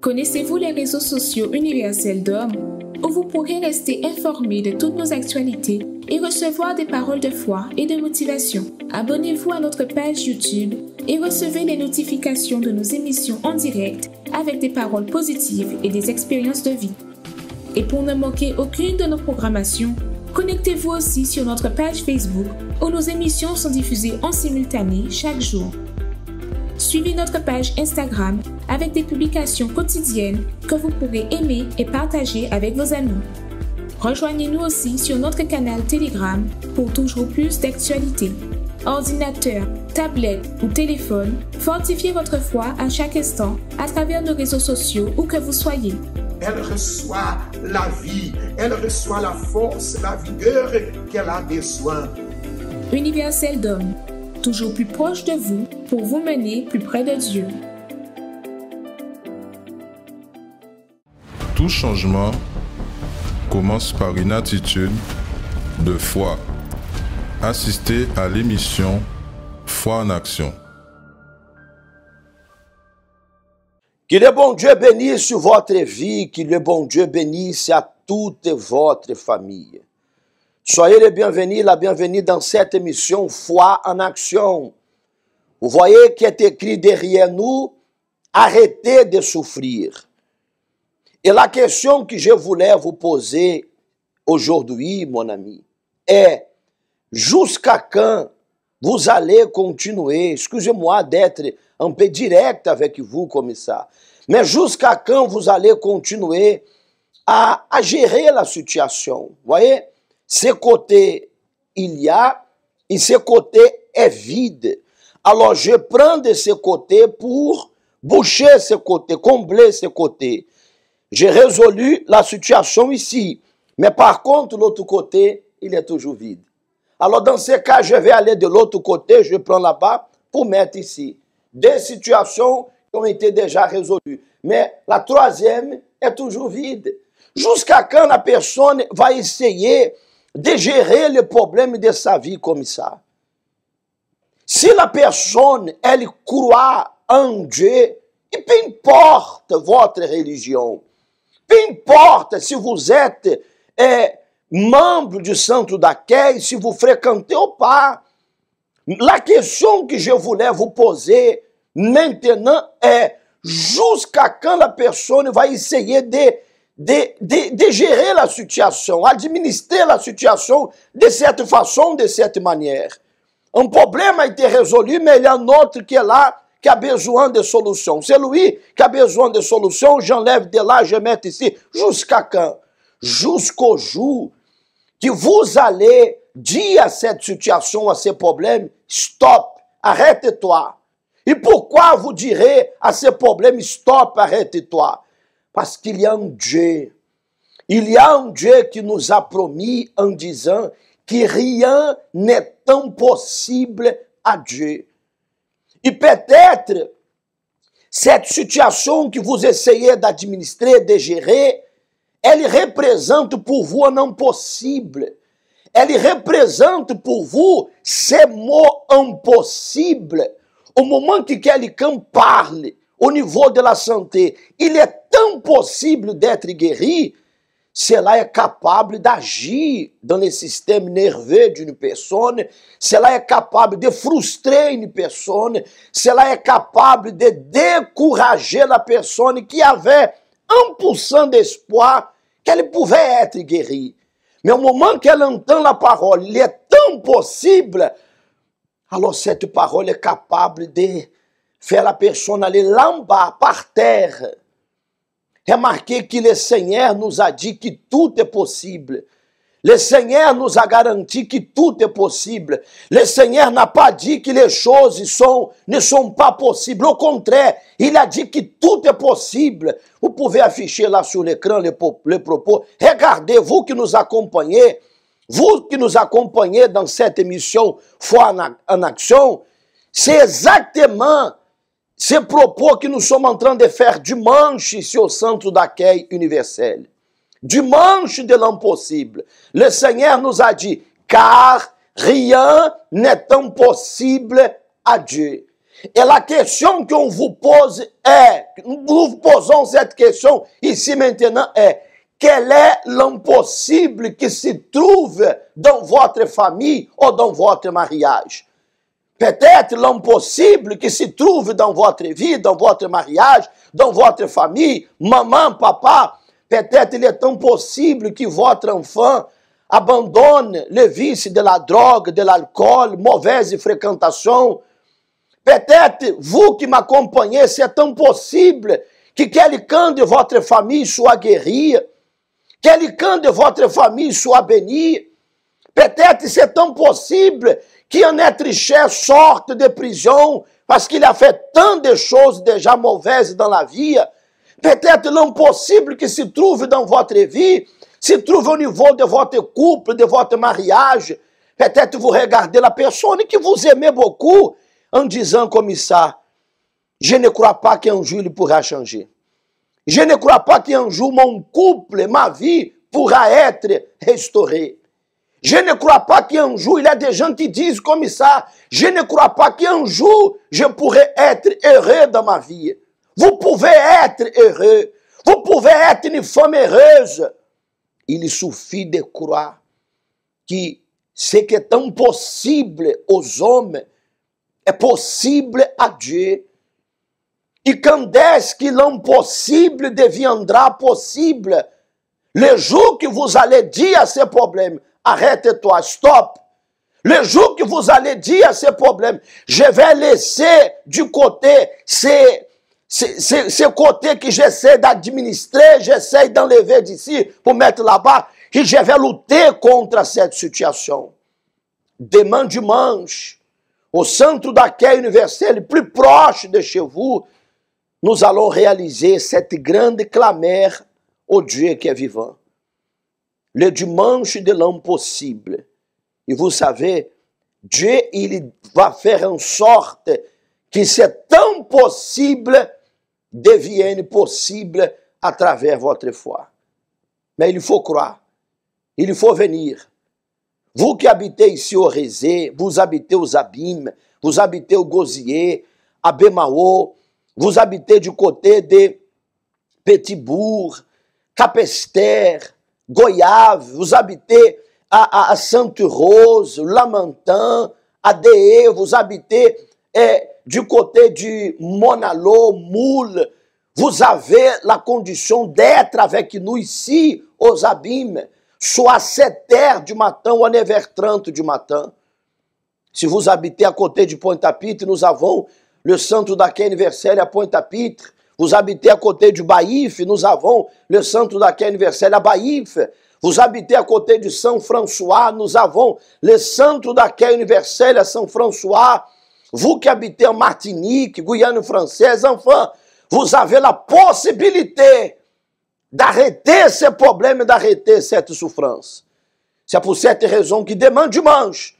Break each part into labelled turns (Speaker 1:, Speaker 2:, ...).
Speaker 1: Connaissez-vous les réseaux sociaux universels d'hommes où vous pourrez rester informé de toutes nos actualités et recevoir des paroles de foi et de motivation? Abonnez-vous à notre page YouTube et recevez les notifications de nos émissions en direct avec des paroles positives et des expériences de vie. Et pour ne manquer aucune de nos programmations, connectez-vous aussi sur notre page Facebook où nos émissions sont diffusées en simultané chaque jour. Suivez notre page Instagram avec des publications quotidiennes que vous pourrez aimer et partager avec vos amis. Rejoignez-nous aussi sur notre canal Telegram pour toujours plus d'actualités. Ordinateur, tablette ou téléphone, fortifiez votre foi à chaque instant à travers nos réseaux sociaux où que vous soyez.
Speaker 2: Elle reçoit la vie, elle reçoit la force, la vigueur qu'elle a besoin.
Speaker 1: Universel d'hommes, toujours plus proche de vous pour vous mener plus près de Dieu.
Speaker 3: Tout changement commence par une attitude de foi. Assistez à l'émission Foi en action.
Speaker 4: Que le bon Dieu bénisse votre vie, que le bon Dieu bénisse à toute votre famille. Soyez les bienvenus, la bienvenue dans cette émission Foi en action. Vous voyez qu'il est écrit derrière nous, arrêtez de souffrir. Et la question que je voulais vous poser aujourd'hui, mon ami, est jusqu'à quand vous allez continuer, excusez-moi d'être un peu direct avec vous comme ça, mais jusqu'à quand vous allez continuer à gérer la situation? Vous voyez, ce côté il y a et ce côté est vide. Alors je prends de ce côté pour boucher ce côté, combler ce côté. J'ai résolu la situation ici, mais par contre l'autre côté, il est toujours vide. Alors dans ce cas, je vais aller de l'autre côté, je prends là-bas pour mettre ici. Des situations qui ont été déjà résolues. Mais la troisième est toujours vide. Jusqu'à quand la personne va essayer de gérer les problèmes de sa vie comme ça? Si la personne, elle croit en Dieu, et peu importe votre religion, peu importe si vous êtes membre du centre d'accueil, si vous fréquentez ou pas, la question que je voulais vous poser maintenant est jusqu'à quand la personne va essayer de gérer la situation, administrer la situation de cette façon, de cette manière. Un problème a été résolu, mais il y a un autre qui est là, qui a besoin de solution. C'est lui qui a besoin de solution, j'enlève de là, je mets ici. Jusqu'à quand? Jusqu'au jour que vous allez dire à cette situation, à ces problèmes, stop, arrête-toi. Et pourquoi vous direz à ces problèmes, stop, arrête-toi? Parce qu'il y a un Dieu. Il y a un Dieu qui nous a promis en disant que rien n'est impossible à Dieu. Et peut-être, cette situation que vous essayez d'administrer, de gérer, elle représente pour vous un impossible. Elle représente pour vous ces mots impossibles. Au moment que quelqu'un parle au niveau de la santé, il est impossible d'être guéri. Cela est capable d'agir dans le système nerveux d'une personne. Cela est capable de frustrer une personne. Cela est capable de décourager la personne qui avait 1% d'espoir qu'elle pouvait être guérie. Mais au moment qu'elle entend la parole, il est impossible. Alors cette parole est capable de faire la personne aller là-bas, par terre. Remarquez que le Seigneur nous a dit que tout est possible. Le Seigneur nous a garanti que tout est possible. Le Seigneur n'a pas dit que les choses ne sont pas possibles. Au contraire, il a dit que tout est possible. Vous pouvez afficher là sur l'écran les propos. Regardez, vous qui nous accompagnez dans cette émission Foi en action, c'est exactement ces propos que nous sommes en train de faire dimanche ici au centre d'accueil universel. Dimanche de l'impossible. Le Seigneur nous a dit, car rien n'est impossible à Dieu. Et la question qu'on vous pose est, nous vous posons cette question ici maintenant est, quel est l'impossible qui se trouve dans votre famille ou dans votre mariage? Peut-être l'impossible qui se trouve dans votre vie, dans votre mariage, dans votre famille, maman, papa. Peut-être il est impossible que votre enfant abandonne le vice de la drogue, de l'alcool, mauvaise fréquentation. Peut-être vous qui m'accompagnez, c'est impossible que quelqu'un de votre famille soit guéri, quelqu'un de votre famille soit béni. Peut-être c'est impossible qu'un être cher sorte de prison parce qu'il a fait tant de choses déjà mauvaises dans la vie. Peut-être l'impossible qui se trouve dans votre vie se trouve au niveau de votre couple, de votre mariage. Peut-être vous regardez la personne que vous aimez beaucoup en disant comme ça, je ne crois pas qu'un jour il pourra changer. Je ne crois pas qu'un jour mon couple, ma vie pourra être restaurée. Je ne crois pas qu'un jour, il y a des gens qui disent comme ça, je ne crois pas qu'un jour je pourrai être heureux dans ma vie. Vous pouvez être heureux. Vous pouvez être une femme heureuse. Il suffit de croire que ce qui est impossible aux hommes est possible à Dieu. Et quand est-ce que l'impossible deviendra possible? Le jour que vous allez dire à ces problèmes, arrête-toi, stop. Le jour que vous allez dire à ces problèmes, je vais laisser du côté ce côté que j'essaie d'administrer, j'essaie d'enlever d'ici pour mettre là-bas, et je vais lutter contre cette situation. Demain dimanche, au centre d'accueil universel plus proche de chez vous, nous allons réaliser cette grande clameur au Dieu qui est vivant. Le dimanche de l'impossible. Et vous savez, Dieu, il va faire en sorte que cet impossible devienne possible à travers votre foi. Mais il faut croire. Il faut venir. Vous qui habitez ici au Rézé, vous habitez aux Abîmes, vous habitez au Gosier, à Bémao, vous habitez du côté de Petitbourg, Capester, Goiave, vous habitez à Sainte-Rose, Lamentin, à Dé, vous habitez du côté du Monalo, Moule, vous avez la condition d'être avec nous ici aux Abîmes, soit à 7 heures du matin ou à 9h30 du matin. Si vous habitez à côté de Pointe-à-Pitre, nous avons le centre d'accueil universel à Pointe-à-Pitre. Vous habitez à côté du Baïf, nous avons le centre d'accueil universel à Baïf. Vous habitez à côté de São François, nous avons le centre d'accueil universel à São François. Vous qui habitez en Martinique, Guyane française, enfin, vous avez la possibilité d'arrêter ces problèmes, d'arrêter cette souffrance. C'est pour cette raison que demain dimanche,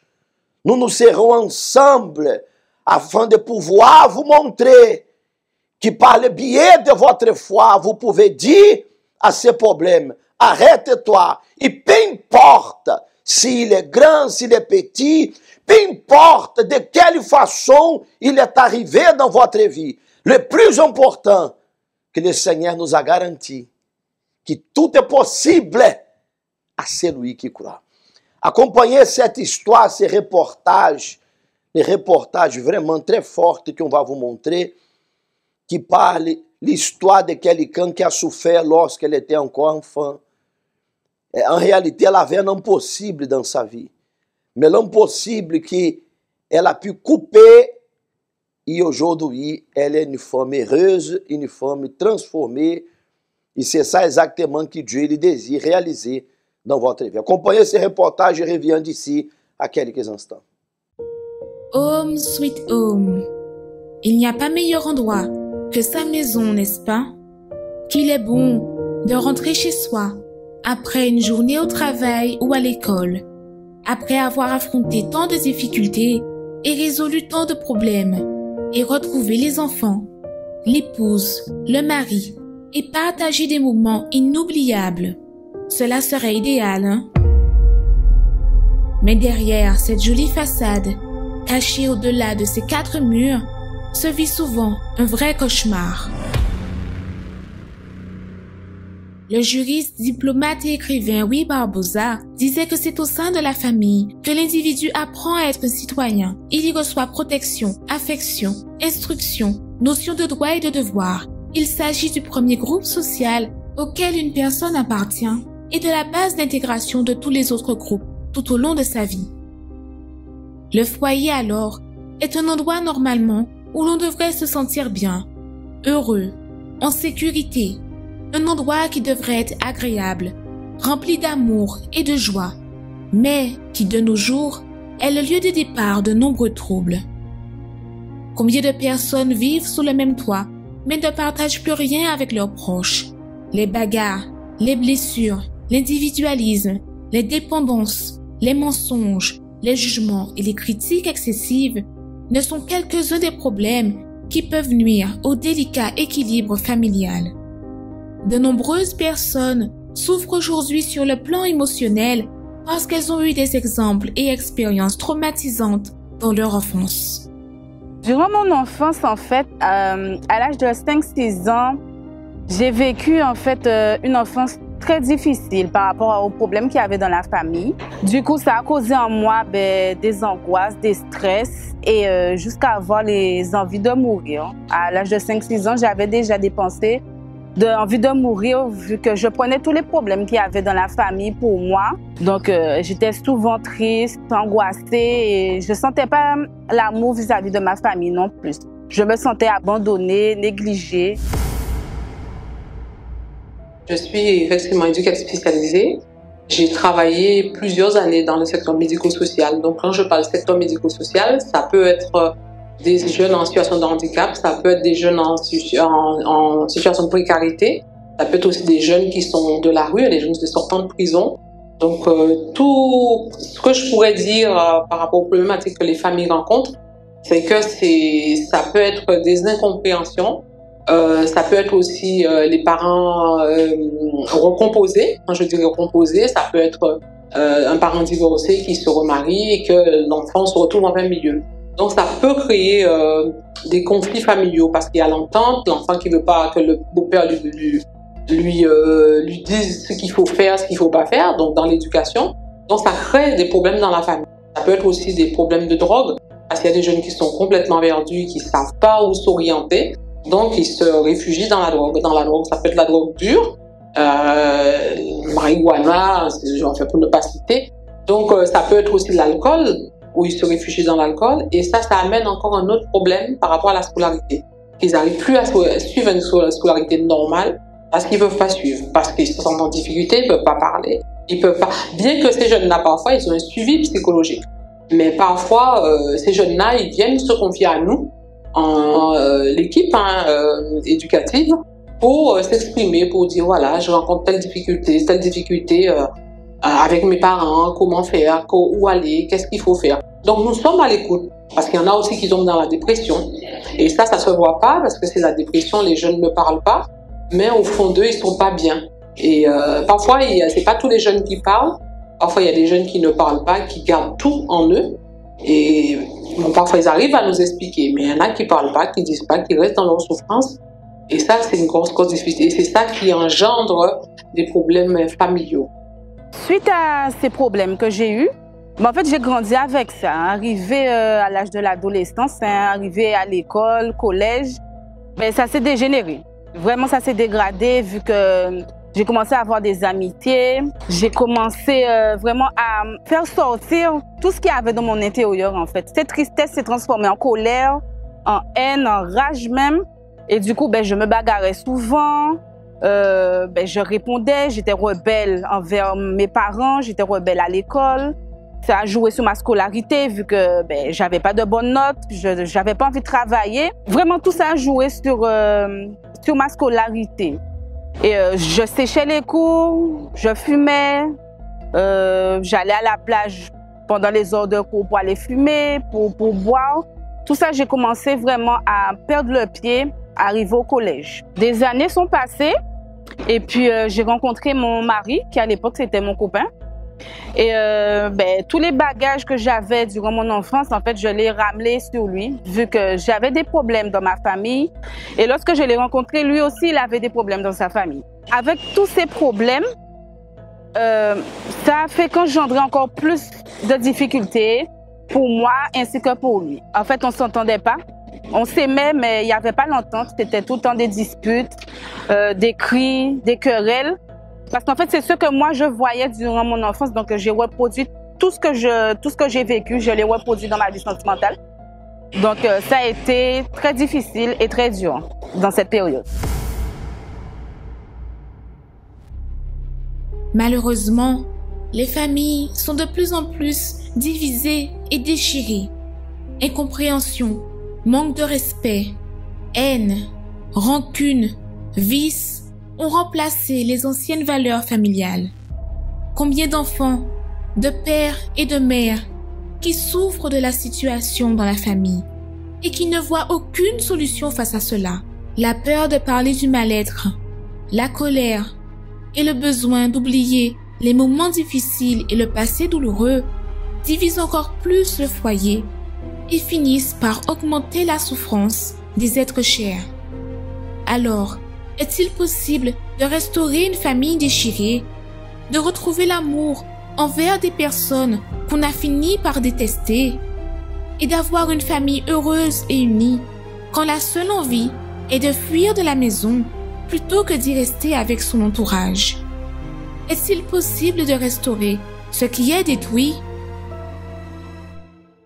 Speaker 4: nous nous serons ensemble afin de pouvoir vous montrer que par le biais de votre foi, vous pouvez dire à ces problèmes, arrête-toi, et peu importe s'il est grand, s'il est petit, peu importe de quelle façon il est arrivé dans votre vie. Le plus important, que le Seigneur nous a garanti que tout est possible à celui qui croit. Accompagnez cette histoire, ces reportages, les reportages vraiment très forts qu'on va vous montrer, qui parlent l'histoire de quelqu'un qui a souffert lorsqu'elle était encore enfant. En réalité, elle avait un impossible dans sa vie. Mais l'impossible qu'elle a pu couper, et aujourd'hui, elle est une femme heureuse, une femme transformée. Et c'est ça exactement que Dieu il désire réaliser dans votre vie. Accompagnez ce reportage et reviens d'ici à quelques instants.
Speaker 1: Home sweet home. Il n'y a pas meilleur endroit que sa maison, n'est-ce pas? Qu'il est bon de rentrer chez soi après une journée au travail ou à l'école, après avoir affronté tant de difficultés et résolu tant de problèmes, et retrouver les enfants, l'épouse, le mari, et partager des moments inoubliables. Cela serait idéal, hein? Mais derrière cette jolie façade, cachée au-delà de ces 4 murs, se vit souvent un vrai cauchemar. Le juriste, diplomate et écrivain Louis Barbosa disait que c'est au sein de la famille que l'individu apprend à être citoyen. Il y reçoit protection, affection, instruction, notion de droit et de devoir. Il s'agit du premier groupe social auquel une personne appartient et de la base d'intégration de tous les autres groupes tout au long de sa vie. Le foyer alors est un endroit normalement où l'on devrait se sentir bien, heureux, en sécurité, un endroit qui devrait être agréable, rempli d'amour et de joie, mais qui de nos jours est le lieu de départ de nombreux troubles. Combien de personnes vivent sous le même toit, mais ne partagent plus rien avec leurs proches? Les bagarres, les blessures, l'individualisme, les dépendances, les mensonges, les jugements et les critiques excessives ne sont quelques-uns des problèmes qui peuvent nuire au délicat équilibre familial. De nombreuses personnes souffrent aujourd'hui sur le plan émotionnel parce qu'elles ont eu des exemples et expériences traumatisantes dans leur enfance.
Speaker 5: Durant mon enfance, en fait, à l'âge de 5-6 ans, j'ai vécu en fait une enfance très difficile par rapport aux problèmes qu'il y avait dans la famille. Du coup, ça a causé en moi des angoisses, des stress et jusqu'à avoir les envies de mourir. À l'âge de 5-6 ans, j'avais déjà des pensées d'envie de mourir vu que je prenais tous les problèmes qu'il y avait dans la famille pour moi. Donc, j'étais souvent triste, angoissée et je ne sentais pas l'amour vis-à-vis de ma famille non plus. Je me sentais abandonnée, négligée.
Speaker 6: Je suis effectivement éducatrice spécialisée. J'ai travaillé plusieurs années dans le secteur médico-social. Donc, quand je parle secteur médico-social, ça peut être des jeunes en situation de handicap, ça peut être des jeunes en situation de précarité, ça peut être aussi des jeunes qui sont de la rue, des jeunes qui sortent de prison. Donc, tout ce que je pourrais dire par rapport aux problématiques que les familles rencontrent, c'est que ça peut être des incompréhensions, ça peut être aussi les parents recomposés. Quand je dis recomposés, ça peut être un parent divorcé qui se remarie et que l'enfant se retrouve en même milieu. Donc, ça peut créer des conflits familiaux parce qu'il y a l'entente, l'enfant qui veut pas que le beau-père lui dise ce qu'il faut faire, ce qu'il faut pas faire, donc dans l'éducation. Donc, ça crée des problèmes dans la famille. Ça peut être aussi des problèmes de drogue parce qu'il y a des jeunes qui sont complètement perdus, qui savent pas où s'orienter. Donc, ils se réfugient dans la drogue. Dans la drogue, ça peut être la drogue dure, marijuana, pour ne pas citer. Donc, ça peut être aussi l'alcool, où ils se réfugient dans l'alcool. Et ça amène encore un autre problème par rapport à la scolarité. Ils n'arrivent plus à suivre une scolarité normale parce qu'ils ne peuvent pas suivre, parce qu'ils se sentent en difficulté, ils ne peuvent pas parler. Ils peuvent pas. Bien que ces jeunes-là, parfois, ils ont un suivi psychologique. Mais parfois, ces jeunes-là, ils viennent se confier à nous, l'équipe éducative, pour s'exprimer, pour dire, voilà, je rencontre telle difficulté avec mes parents, comment faire, où aller, qu'est-ce qu'il faut faire. Donc, nous sommes à l'écoute, parce qu'il y en a aussi qui tombent dans la dépression. Et ça se voit pas, parce que c'est la dépression, les jeunes ne parlent pas, mais au fond d'eux, ils sont pas bien. Et parfois, c'est pas tous les jeunes qui parlent. Parfois, il y a des jeunes qui ne parlent pas, qui gardent tout en eux. Et bon, parfois, ils arrivent à nous expliquer, mais il y en a qui parlent pas, qui disent pas, qui restent dans leur souffrance. Et ça, c'est une grosse difficulté. Et c'est ça qui engendre des problèmes familiaux.
Speaker 5: Suite à ces problèmes que j'ai eus, en fait, j'ai grandi avec ça. Arrivé à l'âge de l'adolescence, arrivé à l'école, collège, ça s'est dégénéré. Vraiment, ça s'est dégradé vu que j'ai commencé à avoir des amitiés. J'ai commencé vraiment à faire sortir tout ce qu'il y avait dans mon intérieur, en fait. Cette tristesse s'est transformée en colère, en haine, en rage même. Et du coup, je me bagarrais souvent. Je répondais, j'étais rebelle envers mes parents, j'étais rebelle à l'école. Ça a joué sur ma scolarité vu que j'avais pas de bonnes notes, j'avais pas envie de travailler. Vraiment, tout ça a joué sur ma scolarité. Et je séchais les cours, je fumais, j'allais à la plage pendant les heures de cours pour aller fumer, pour boire. Tout ça, j'ai commencé vraiment à perdre le pied, arriver au collège. Des années sont passées et puis j'ai rencontré mon mari, qui à l'époque c'était mon copain. Et tous les bagages que j'avais durant mon enfance, en fait, je les ramené sur lui, vu que j'avais des problèmes dans ma famille. Et lorsque je l'ai rencontré, lui aussi, il avait des problèmes dans sa famille. Avec tous ces problèmes, ça a fait qu'engendrer encore plus de difficultés pour moi ainsi que pour lui. En fait, on ne s'entendait pas. On s'aimait, mais il n'y avait pas l'entente. C'était tout le temps des disputes, des cris, des querelles. Parce qu'en fait, c'est ce que moi, je voyais durant mon enfance. Donc, j'ai reproduit tout ce que j'ai vécu, je l'ai reproduit dans ma vie sentimentale. Donc, ça a été très difficile et très dur dans cette période.
Speaker 1: Malheureusement, les familles sont de plus en plus divisées et déchirées. Incompréhension, manque de respect, haine, rancune, vice ont remplacé les anciennes valeurs familiales. Combien d'enfants, de pères et de mères qui souffrent de la situation dans la famille et qui ne voient aucune solution face à cela. La peur de parler du mal-être, la colère et le besoin d'oublier les moments difficiles et le passé douloureux divisent encore plus le foyer et finissent par augmenter la souffrance des êtres chers. Alors, est-il possible de restaurer une famille déchirée, de retrouver l'amour envers des personnes qu'on a fini par détester et d'avoir une famille heureuse et unie quand la seule envie est de fuir de la maison plutôt que d'y rester avec son entourage? Est-il possible de restaurer ce qui est détruit?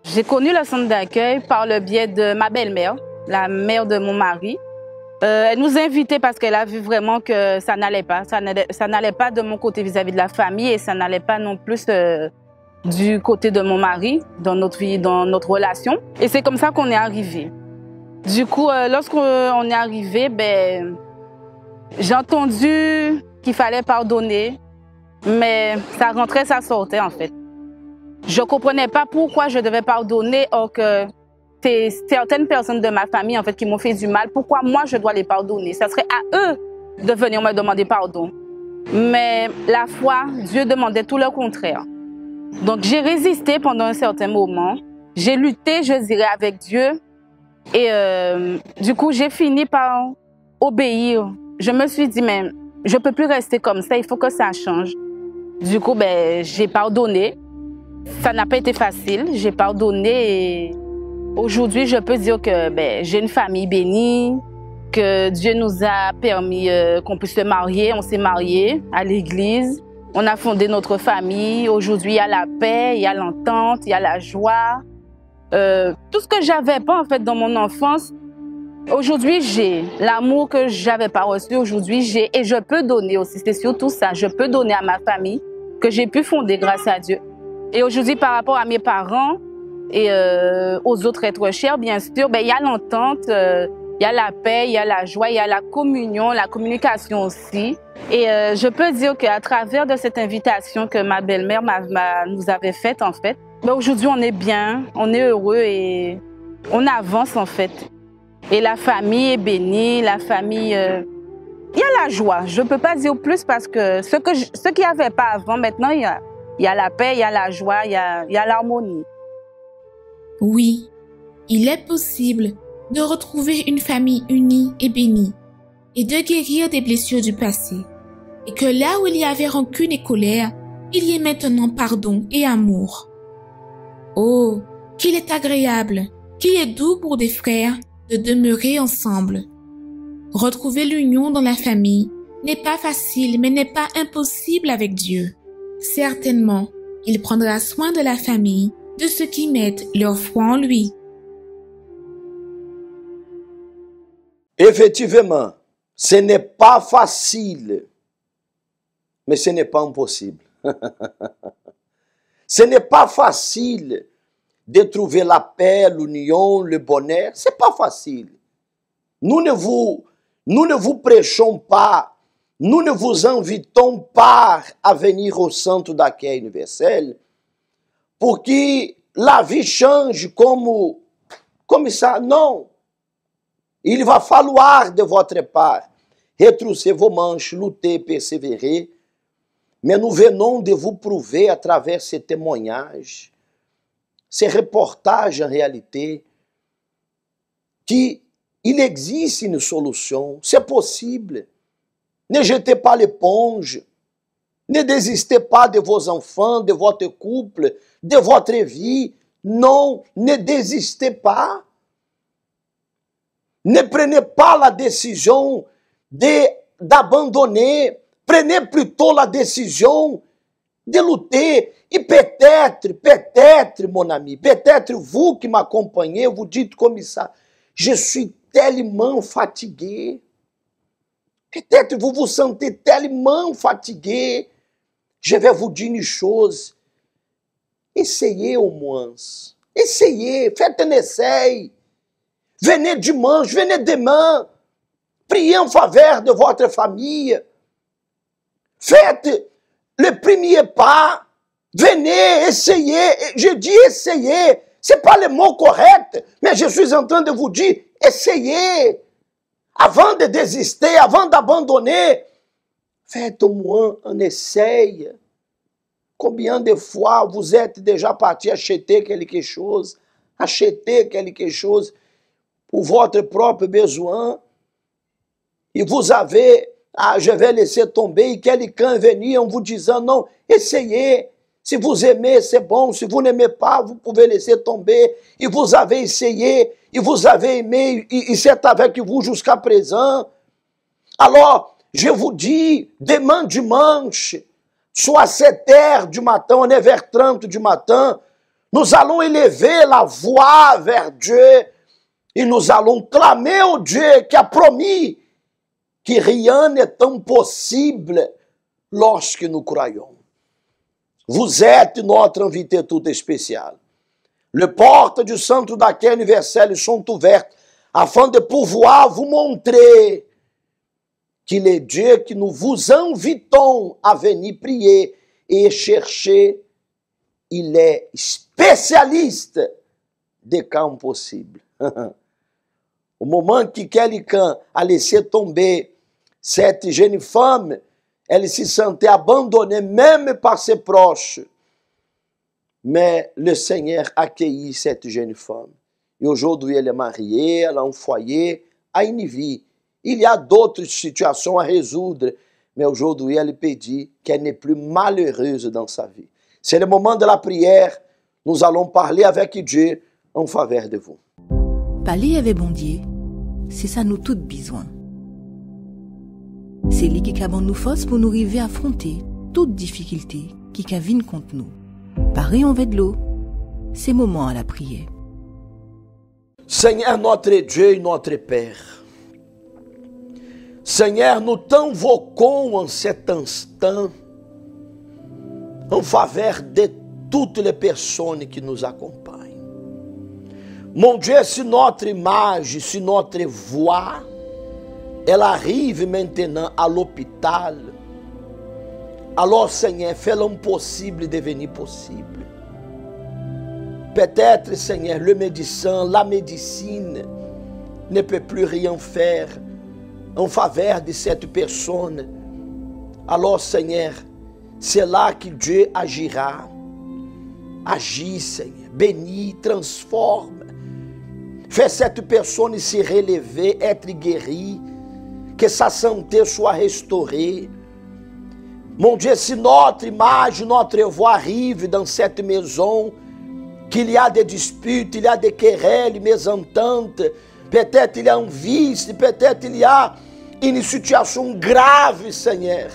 Speaker 5: J'ai connu le centre d'accueil par le biais de ma belle-mère, la mère de mon mari. Elle nous invitait parce qu'elle a vu vraiment que ça n'allait pas. Ça n'allait pas de mon côté vis-à-vis de la famille et ça n'allait pas non plus du côté de mon mari dans notre vie, dans notre relation. Et c'est comme ça qu'on est arrivé. Du coup, lorsqu'on est arrivé, j'ai entendu qu'il fallait pardonner, mais ça rentrait, ça sortait en fait. Je ne comprenais pas pourquoi je devais pardonner or que c'est certaines personnes de ma famille en fait qui m'ont fait du mal. Pourquoi moi je dois les pardonner? Ça serait à eux de venir me demander pardon. Mais la foi, Dieu demandait tout le contraire. Donc j'ai résisté pendant un certain moment. J'ai lutté, je dirais, avec Dieu. Et du coup, j'ai fini par obéir. Je me suis dit, mais je ne peux plus rester comme ça, il faut que ça change. Du coup, j'ai pardonné. Ça n'a pas été facile, j'ai pardonné et aujourd'hui, je peux dire que j'ai une famille bénie, que Dieu nous a permis qu'on puisse se marier. On s'est mariés à l'église, on a fondé notre famille. Aujourd'hui, il y a la paix, il y a l'entente, il y a la joie. Tout ce que j'avais pas en fait dans mon enfance, aujourd'hui j'ai. L'amour que j'avais pas reçu, aujourd'hui j'ai. Et je peux donner aussi, c'est surtout ça. Je peux donner à ma famille que j'ai pu fonder grâce à Dieu. Et aujourd'hui, par rapport à mes parents et aux autres êtres chers, bien sûr, il y a l'entente, il y a la paix, il y a la joie, il y a la communion, la communication aussi. Et je peux dire qu'à travers de cette invitation que ma belle-mère nous avait faite, en fait, aujourd'hui, on est bien, on est heureux et on avance, en fait. Et la famille est bénie, la famille... il y a la joie. Je ne peux pas dire plus parce que ce qu'il n'y avait pas avant, maintenant, il y a la paix, il y a la joie, il y a l'harmonie.
Speaker 1: Oui, il est possible de retrouver une famille unie et bénie et de guérir des blessures du passé. Et que là où il y avait rancune et colère, il y ait maintenant pardon et amour. Oh, qu'il est agréable, qu'il est doux pour des frères de demeurer ensemble. Retrouver l'union dans la famille n'est pas facile, mais n'est pas impossible avec Dieu. Certainement, il prendra soin de la famille, de ceux qui mettent leur foi en lui.
Speaker 4: Effectivement, ce n'est pas facile, mais ce n'est pas impossible. Ce n'est pas facile de trouver la paix, l'union, le bonheur. Ce n'est pas facile. Nous ne vous prêchons pas, nous ne vous invitons pas à venir au centre d'accueil universel pour que la vie change comme ça. Non. Il va falloir de votre part retrousser vos manches, lutter, persévérer Mais nous venons de vous prouver à travers ces témoignages, ces reportages en réalité, qu'il existe une solution, c'est possible. Ne jetez pas l'éponge, ne désistez pas de vos enfants, de votre couple, de votre vie. Non, ne désistez pas. Ne prenez pas la décision d'abandonner. Prenez plutôt la décision de lutter. Et peut-être, mon ami, peut-être vous qui m'accompagnez, vous dites comme ça, je suis tellement fatigué. Peut-être vous vous sentez tellement fatigué. Je vais vous dire une chose. Essayez au moins. Essayez, faites un essai. Venez dimanche, venez demain. Priez en faveur de votre famille. Faites le premier pas. Venez, essayez. Je dis essayez. Ce n'est pas le mot correct, mais je suis en train de vous dire essayez. Avant de désister, avant d'abandonner, faites au moins un essai. Combien de fois vous êtes déjà parti acheter quelque chose pour votre propre besoin, et vous avez, je vais laisser tomber, et quelqu'un venir en vous disant, non, essayez, si vous aimez, c'est bon, si vous n'aimez pas, vous pouvez laisser tomber, et vous avez essayé, et vous avez aimé, et c'est avec vous jusqu'à présent. Alors, je vous dis, demain dimanche, soit à 7h du matin, on est vers 30 du matin, nous allons élever la voix vers Dieu et nous allons clamer au Dieu qui a promis que rien n'est impossible lorsque nous croyons. Vous êtes notre invité tout spécial. Les portes du centre d'accueil universel sont ouvertes afin de pouvoir vous montrer qu'il est Dieu que nous vous invitons à venir prier et chercher. Il est spécialiste des cas impossibles. Au moment que quelqu'un a laissé tomber cette jeune femme, elle se sentait abandonnée même par ses proches. Mais le Seigneur a accueilli cette jeune femme. Et aujourd'hui, elle est mariée, elle a un foyer, a une vie. Il y a d'autres situations à résoudre, mais aujourd'hui, elle peut dire qu'elle n'est plus malheureuse dans sa vie. C'est le moment de la prière. Nous allons parler avec Dieu en faveur de vous.
Speaker 7: Parler avec bon Dieu, c'est ça nous tous besoin. C'est lui qui a nous force pour nous arriver à affronter toute difficulté qui vienne contre nous. Pareil en de l'eau, c'est moment à la prière.
Speaker 4: Seigneur notre Dieu et notre Père, Seigneur, nous t'invoquons en cet instant en faveur de toutes les personnes qui nous accompagnent. Mon Dieu, si notre image, si notre voix, elle arrive maintenant à l'hôpital, alors Seigneur, fais l'impossible devenir possible. Peut-être, Seigneur, le médecin, la médecine ne peut plus rien faire en faveur de cette personne. Alors, Seigneur, c'est là que Dieu agira. Agis, Seigneur, bénis, transforme. Fais cette personne se relever, être guérie, que sa santé soit restaurée. Mon Dieu, si notre image, notre voix arrive dans cette maison, qu'il y a des disputes, il y a des querelles, mésententes, peut-être il y a un vice, peut-être il y a une situation grave, Seigneur.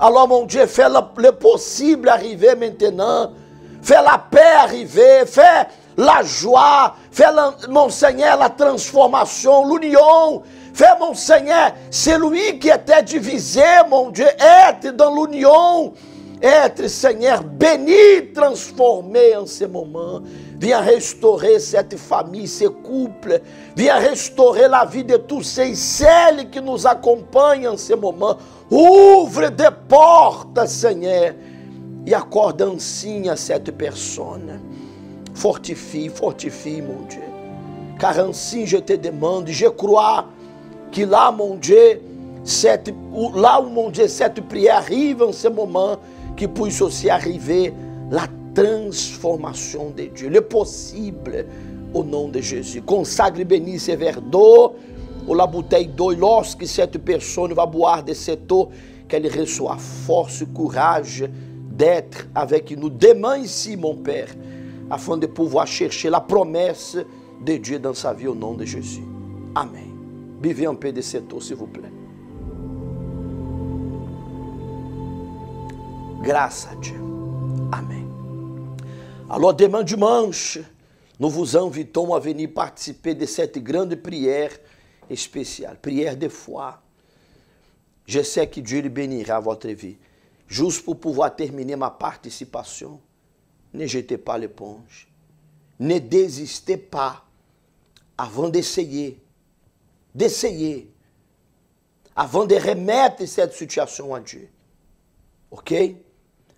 Speaker 4: Alors, mon Dieu, fais le possible arriver maintenant. Fais la paix arriver, fais la joie, fais, mon Seigneur, la transformation, l'union. Fais, mon Seigneur, celui qui était divisé, mon Dieu, être dans l'union. Être, Seigneur, béni, transformé en ce moment. Viens restaurer cette famille, ces couples. Viens restaurer la vie de tous ceux et celles qui nous accompagnent en ce moment. Ouvre des portes, Seigneur, e accorde ainsi a cette personne. Fortifie, fortifie, mon Dieu. Car ainsi je te demande, je crois que là, mon Dieu, là où, mon Dieu, cette prière arrive en ce moment qui puisse aussi arriver la transformation de Dieu, le possible au nom de Jésus. Consagre et bénis ce verre d'eau ou la bouteille d'eau, et lorsque cette personne va boire de cette eau, qu'elle reçoive force, courage d'être avec nous demain ici, mon Père, afin de pouvoir chercher la promesse de Dieu dans sa vie au nom de Jésus. Amen. Buvez un peu de cette eau, s'il vous plaît. Grâce à Dieu. Amen. Alors, demain dimanche, nous vous invitons à venir participer de cette grande prière spéciale, prière de foi. Je sais que Dieu bénira votre vie. Juste pour pouvoir terminer ma participation, ne jetez pas l'éponge. Ne désistez pas avant d'essayer. Avant de remettre cette situation à Dieu. Ok?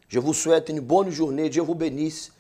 Speaker 4: Je vous souhaite une bonne journée. Dieu vous bénisse.